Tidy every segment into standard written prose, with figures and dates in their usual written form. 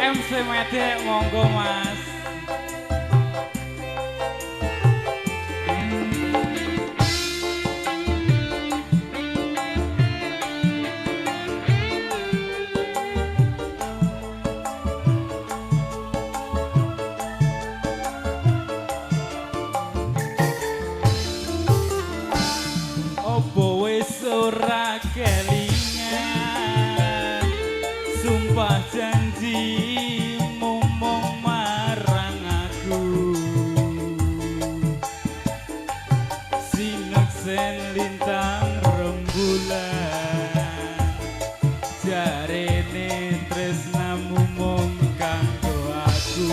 MC Medek monggo Mas. Opo wis ora kelingan sumpah janji mumung marang aku sineksen lintang rembulan jarene tresnamu mung kanggo aku.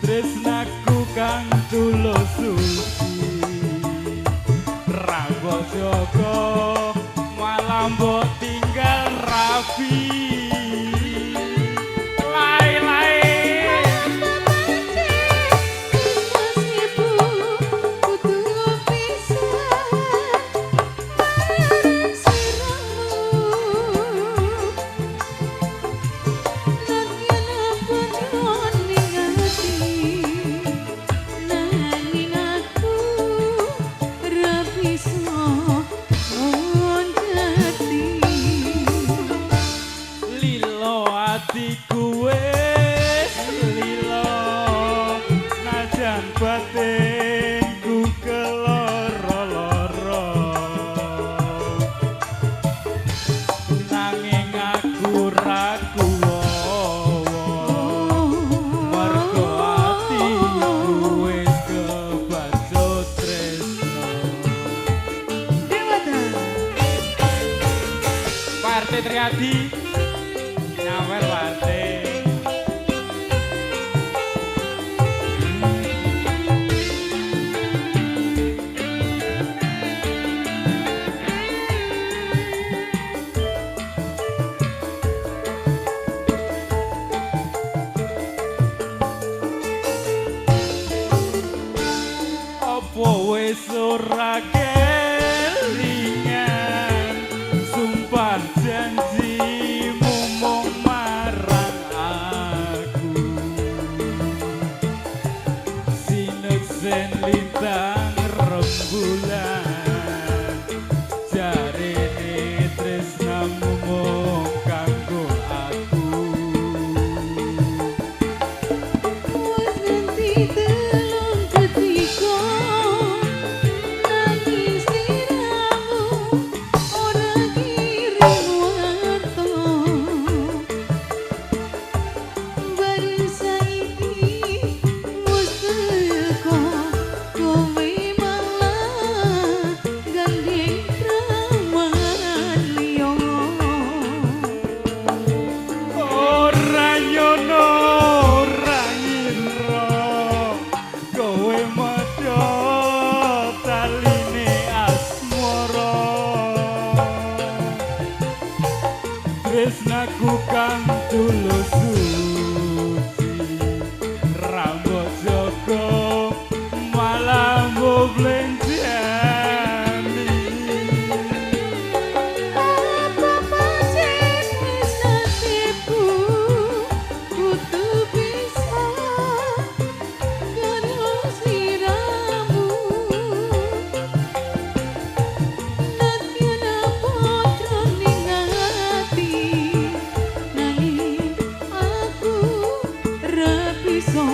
Tresnaku kang tulus suci Rago Joko malah mbok tinggal rapi. Atiku wis lilo najan batinku keloro-loro nanging aku ra kuwowo mergo atiku wis kebacut tresno. Partai Triadi nyawer partai. Opo wis ora kelingan sumpah janji mumung marang aku sineksen lintang rembulan jarene tresnamu mung kanggo aku. Wis nganti telung detika nangis sliramu ora kirim warta baru saiki wis teko kowe malah gandeng rawan liya. Ora nyono ora ngira kowe madha taline asmara tresnaku kang tulus suci Rambut Joko malah mbok blenjani. Apa pancen wis nasibku kudu bisa karo sliramu nadyan apa jroning ati nanging aku ra bisa